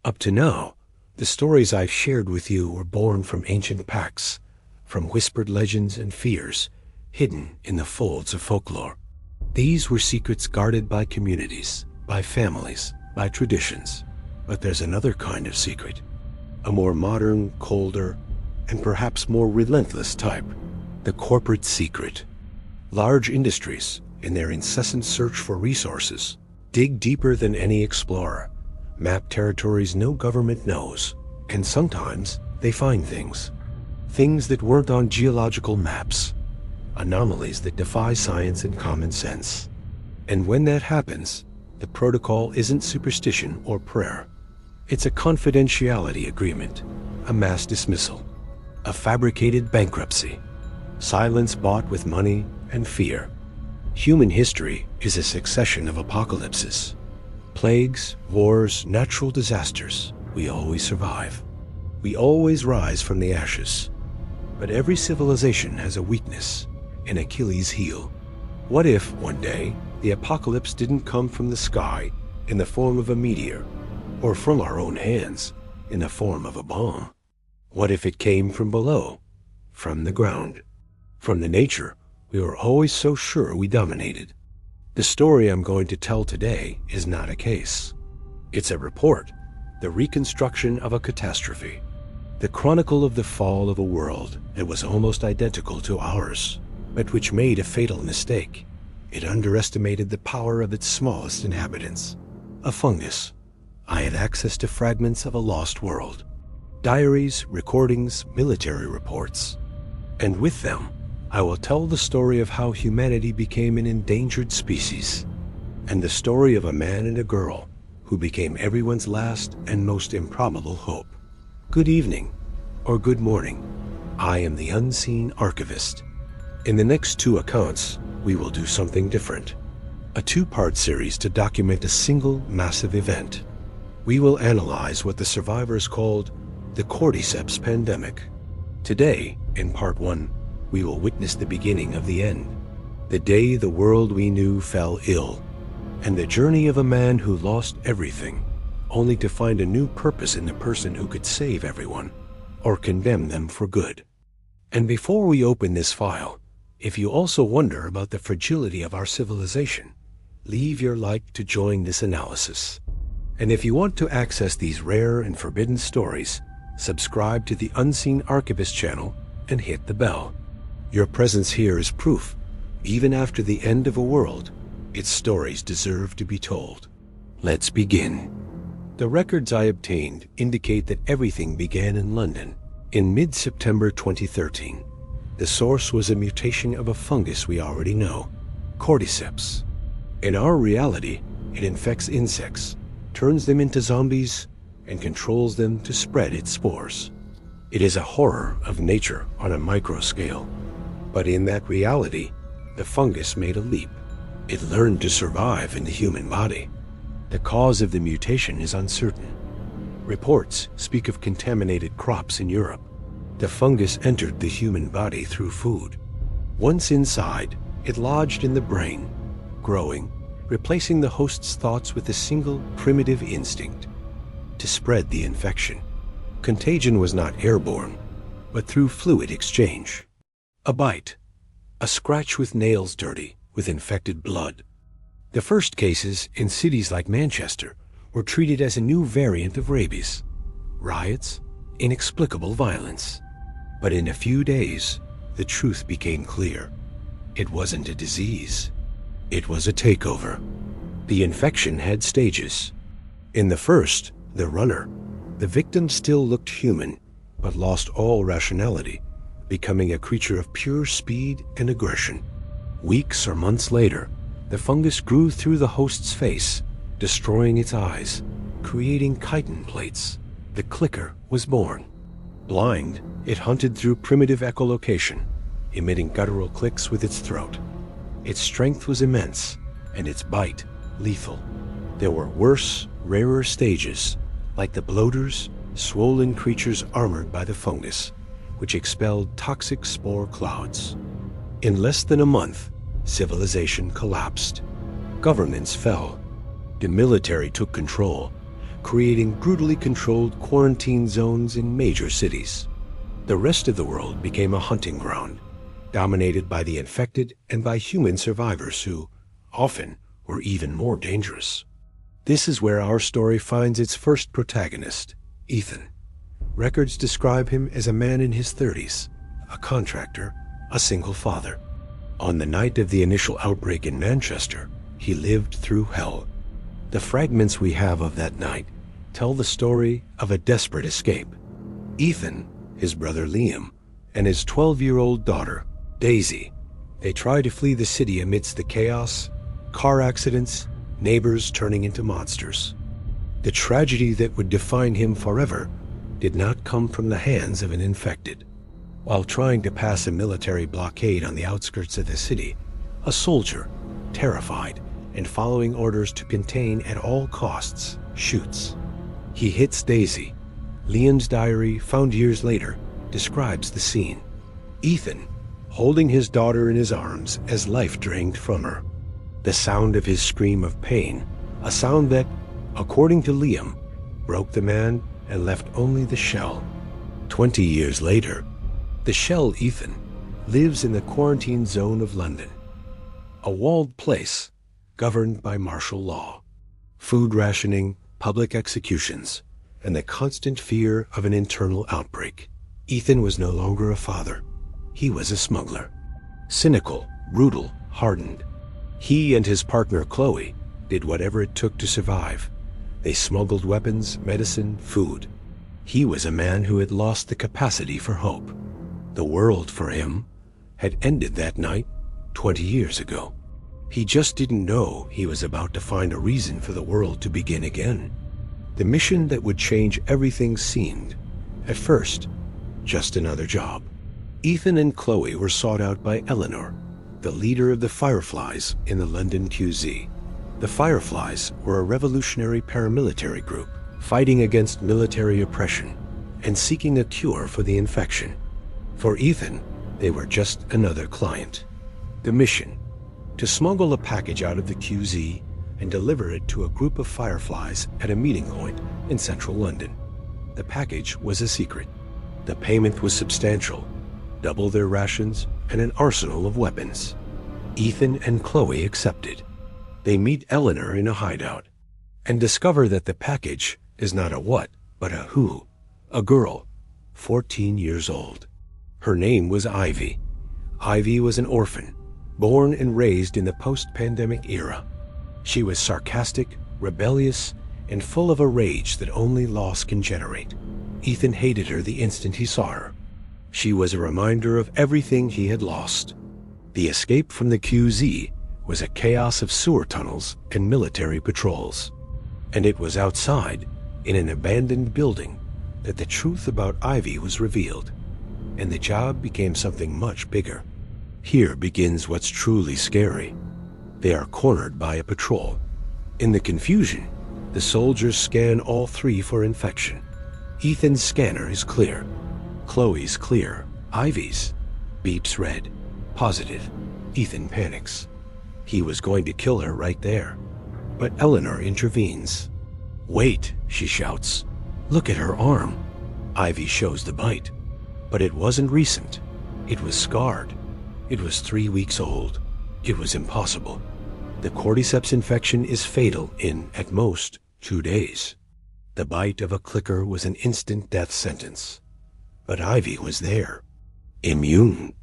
Up to now, the stories I've shared with you were born from ancient pacts, from whispered legends and fears, hidden in the folds of folklore. These were secrets guarded by communities, by families, by traditions. But there's another kind of secret, a more modern, colder, and perhaps more relentless type, the corporate secret. Large industries, in their incessant search for resources, dig deeper than any explorer, map territories no government knows, and sometimes they find things that weren't on geological maps, anomalies that defy science and common sense. And when that happens, the protocol isn't superstition or prayer. It's a confidentiality agreement, a mass dismissal, a fabricated bankruptcy, silence bought with money and fear. Human history is a succession of apocalypses. Plagues, wars, natural disasters. We always survive. We always rise from the ashes. But every civilization has a weakness, an Achilles heel. What if, one day, the apocalypse didn't come from the sky in the form of a meteor, or from our own hands in the form of a bomb? What if it came from below, from the ground, from the nature we were always so sure we dominated? The story I'm going to tell today is not a case. It's a report, the reconstruction of a catastrophe, the chronicle of the fall of a world that was almost identical to ours, but which made a fatal mistake. It underestimated the power of its smallest inhabitants, a fungus. I had access to fragments of a lost world, diaries, recordings, military reports, and with them, I will tell the story of how humanity became an endangered species, and the story of a man and a girl who became everyone's last and most improbable hope. Good evening, or good morning. I am the Unseen Archivist. In the next two accounts, we will do something different. A two-part series to document a single massive event. We will analyze what the survivors called the Cordyceps pandemic. Today, in part one, we will witness the beginning of the end, the day the world we knew fell ill, and the journey of a man who lost everything, only to find a new purpose in the person who could save everyone, or condemn them for good. And before we open this file, if you also wonder about the fragility of our civilization, leave your like to join this analysis. And if you want to access these rare and forbidden stories, subscribe to the Unseen Archivist channel and hit the bell. Your presence here is proof, even after the end of a world, its stories deserve to be told. Let's begin. The records I obtained indicate that everything began in London in mid-September 2013. The source was a mutation of a fungus we already know, Cordyceps. In our reality, it infects insects, turns them into zombies, and controls them to spread its spores. It is a horror of nature on a micro scale. But in that reality, the fungus made a leap. It learned to survive in the human body. The cause of the mutation is uncertain. Reports speak of contaminated crops in Europe. The fungus entered the human body through food. Once inside, it lodged in the brain, growing, replacing the host's thoughts with a single primitive instinct: to spread the infection. Contagion was not airborne, but through fluid exchange. A bite, a scratch with nails dirty, with infected blood. The first cases in cities like Manchester were treated as a new variant of rabies. Riots, inexplicable violence. But in a few days, the truth became clear. It wasn't a disease. It was a takeover. The infection had stages. In the first, the runner, the victim still looked human, but lost all rationality, becoming a creature of pure speed and aggression. Weeks or months later, the fungus grew through the host's face, destroying its eyes, creating chitin plates. The clicker was born. Blind, it hunted through primitive echolocation, emitting guttural clicks with its throat. Its strength was immense, and its bite lethal. There were worse, rarer stages, like the bloaters, swollen creatures armored by the fungus, which expelled toxic spore clouds. In less than a month, civilization collapsed. Governments fell. The military took control, creating brutally controlled quarantine zones in major cities. The rest of the world became a hunting ground, dominated by the infected and by human survivors who, often, were even more dangerous. This is where our story finds its first protagonist, Ethan. Records describe him as a man in his 30s, a contractor, a single father. On the night of the initial outbreak in Manchester, he lived through hell. The fragments we have of that night tell the story of a desperate escape. Ethan, his brother Liam, and his 12-year-old daughter, Daisy. They try to flee the city amidst the chaos, car accidents, neighbors turning into monsters. The tragedy that would define him forever did not come from the hands of an infected. While trying to pass a military blockade on the outskirts of the city, a soldier, terrified and following orders to contain at all costs, shoots. He hits Daisy. Liam's diary, found years later, describes the scene. Ethan, holding his daughter in his arms as life drained from her. The sound of his scream of pain, a sound that, according to Liam, broke the man and left only the shell. 20 years later, the shell Ethan lives in the quarantine zone of London, a walled place governed by martial law, food rationing, public executions, and the constant fear of an internal outbreak. Ethan was no longer a father. He was a smuggler. Cynical, brutal, hardened. He and his partner Chloe did whatever it took to survive. They smuggled weapons, medicine, food. He was a man who had lost the capacity for hope. The world, for him, had ended that night 20 years ago. He just didn't know he was about to find a reason for the world to begin again. The mission that would change everything seemed, at first, just another job. Ethan and Chloe were sought out by Eleanor, the leader of the Fireflies in the London QZ. The Fireflies were a revolutionary paramilitary group fighting against military oppression and seeking a cure for the infection. For Ethan, they were just another client. The mission: to smuggle a package out of the QZ and deliver it to a group of Fireflies at a meeting point in central London. The package was a secret. The payment was substantial, double their rations and an arsenal of weapons. Ethan and Chloe accepted. They meet Eleanor in a hideout and discover that the package is not a what, but a who. A girl, 14 years old. Her name was Ivy. Ivy was an orphan, born and raised in the post-pandemic era. She was sarcastic, rebellious, and full of a rage that only loss can generate. Ethan hated her the instant he saw her. She was a reminder of everything he had lost. The escape from the QZ was a chaos of sewer tunnels and military patrols. And it was outside, in an abandoned building, that the truth about Ivy was revealed. And the job became something much bigger. Here begins what's truly scary. They are cornered by a patrol. In the confusion, the soldiers scan all three for infection. Ethan's scanner is clear. Chloe's clear. Ivy's beeps red. Positive. Ethan panics. He was going to kill her right there. But Eleanor intervenes. "Wait," she shouts. "Look at her arm." Ivy shows the bite. But it wasn't recent. It was scarred. It was 3 weeks old. It was impossible. The Cordyceps infection is fatal in, at most, 2 days. The bite of a clicker was an instant death sentence. But Ivy was there. Immune.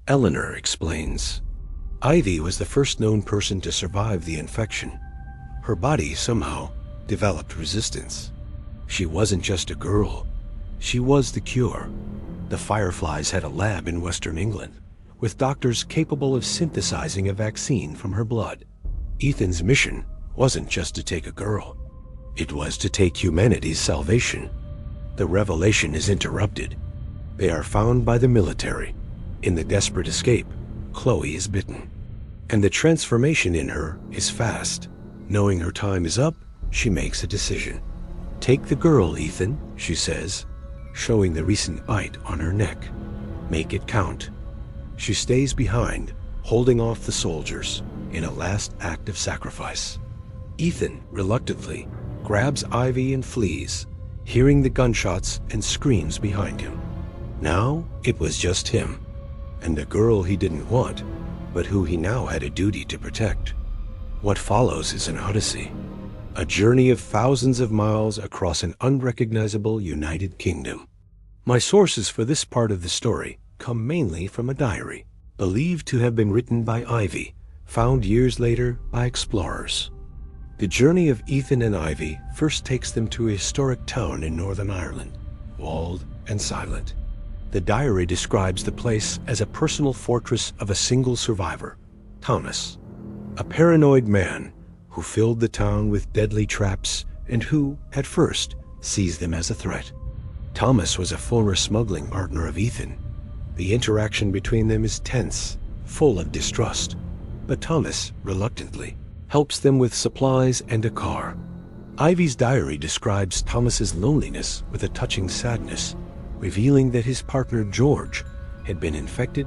Eleanor explains. Ivy was the first known person to survive the infection. Her body somehow developed resistance. She wasn't just a girl. She was the cure. The Fireflies had a lab in Western England, with doctors capable of synthesizing a vaccine from her blood. Ethan's mission wasn't just to take a girl. It was to take humanity's salvation. The revelation is interrupted. They are found by the military. In the desperate escape, Chloe is bitten. And the transformation in her is fast. Knowing her time is up, she makes a decision. "Take the girl, Ethan," she says, showing the recent bite on her neck. "Make it count." She stays behind, holding off the soldiers in a last act of sacrifice. Ethan, reluctantly, grabs Ivy and flees, hearing the gunshots and screams behind him. Now it was just him, and a girl he didn't want, but who he now had a duty to protect. What follows is an odyssey, a journey of thousands of miles across an unrecognizable United Kingdom. My sources for this part of the story come mainly from a diary, believed to have been written by Ivy, found years later by explorers. The journey of Ethan and Ivy first takes them to a historic town in Northern Ireland, walled and silent. The diary describes the place as a personal fortress of a single survivor, Thomas, a paranoid man who filled the town with deadly traps and who, at first, sees them as a threat. Thomas was a former smuggling partner of Ethan. The interaction between them is tense, full of distrust, but Thomas, reluctantly, helps them with supplies and a car. Ivy's diary describes Thomas's loneliness with a touching sadness, revealing that his partner George had been infected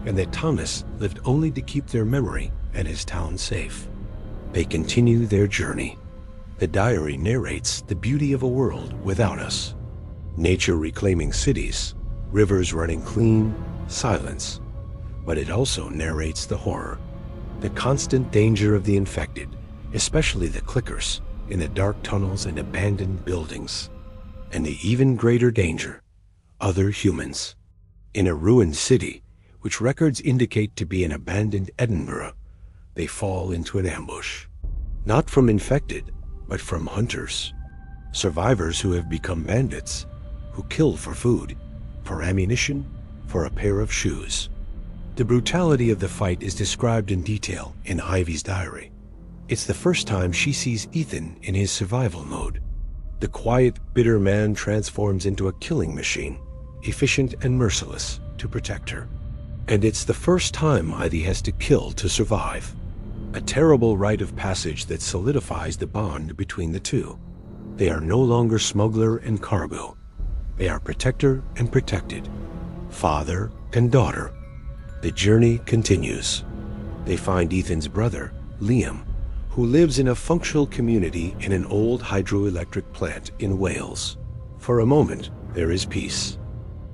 and that Thomas lived only to keep their memory and his town safe. They continue their journey. The diary narrates the beauty of a world without us. Nature reclaiming cities, rivers running clean, silence. But it also narrates the horror, the constant danger of the infected, especially the clickers, in the dark tunnels and abandoned buildings. And the even greater danger, other humans. In a ruined city, which records indicate to be an abandoned Edinburgh, they fall into an ambush. Not from infected, but from hunters. Survivors who have become bandits, who kill for food, for ammunition, for a pair of shoes. The brutality of the fight is described in detail in Ivy's diary. It's the first time she sees Ethan in his survival mode. The quiet, bitter man transforms into a killing machine, efficient and merciless, to protect her. And it's the first time Ivy has to kill to survive. A terrible rite of passage that solidifies the bond between the two. They are no longer smuggler and cargo. They are protector and protected, father and daughter. The journey continues. They find Ethan's brother, Liam, who lives in a functional community in an old hydroelectric plant in Wales. For a moment, there is peace.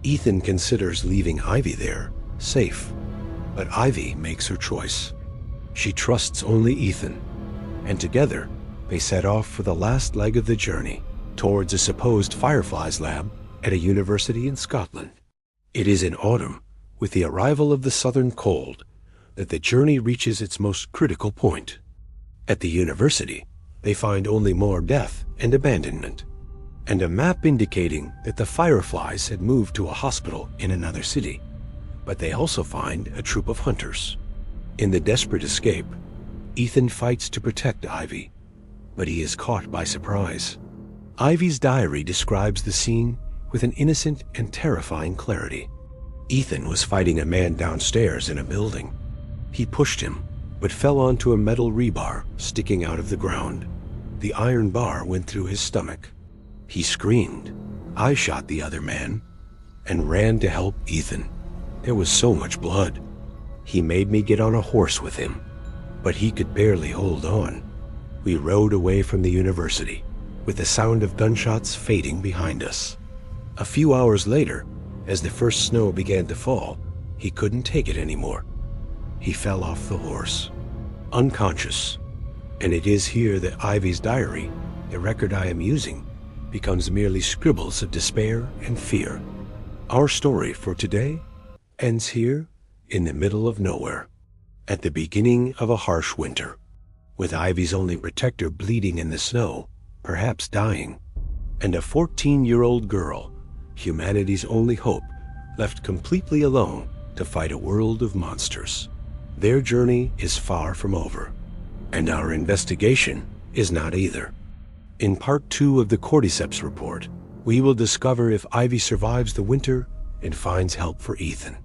Ethan considers leaving Ivy there, safe, but Ivy makes her choice. She trusts only Ethan, and together, they set off for the last leg of the journey, towards a supposed Fireflies lab at a university in Scotland. It is in autumn, with the arrival of the southern cold, that the journey reaches its most critical point. At the university, they find only more death and abandonment, and a map indicating that the Fireflies had moved to a hospital in another city. But they also find a troop of hunters. In the desperate escape, Ethan fights to protect Ivy, but he is caught by surprise. Ivy's diary describes the scene with an innocent and terrifying clarity. Ethan was fighting a man downstairs in a building. He pushed him, but fell onto a metal rebar sticking out of the ground. The iron bar went through his stomach. He screamed. I shot the other man and ran to help Ethan. There was so much blood. He made me get on a horse with him, but he could barely hold on. We rode away from the university, with the sound of gunshots fading behind us. A few hours later, as the first snow began to fall, he couldn't take it anymore. He fell off the horse, unconscious. And it is here that Ivy's diary, the record I am using, becomes merely scribbles of despair and fear. Our story for today ends here in the middle of nowhere, at the beginning of a harsh winter, with Ivy's only protector bleeding in the snow, perhaps dying, and a 14-year-old girl, humanity's only hope, left completely alone to fight a world of monsters. Their journey is far from over, and our investigation is not either. In part 2 of the Cordyceps report, we will discover if Ivy survives the winter and finds help for Ethan.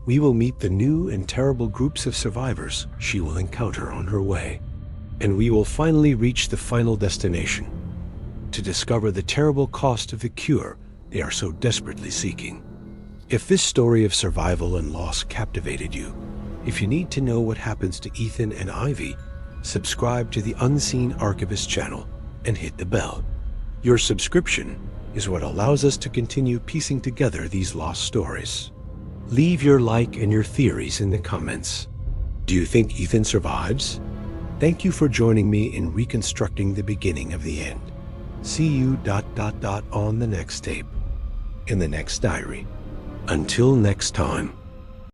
We will meet the new and terrible groups of survivors she will encounter on her way, and we will finally reach the final destination, to discover the terrible cost of the cure they are so desperately seeking. If this story of survival and loss captivated you, if you need to know what happens to Ethan and Ivy, subscribe to the Unseen Archivist channel and hit the bell. Your subscription is what allows us to continue piecing together these lost stories. Leave your like and your theories in the comments. Do you think Ethan survives? Thank you for joining me in reconstructing the beginning of the end. See you ... on the next tape, in the next diary. Until next time.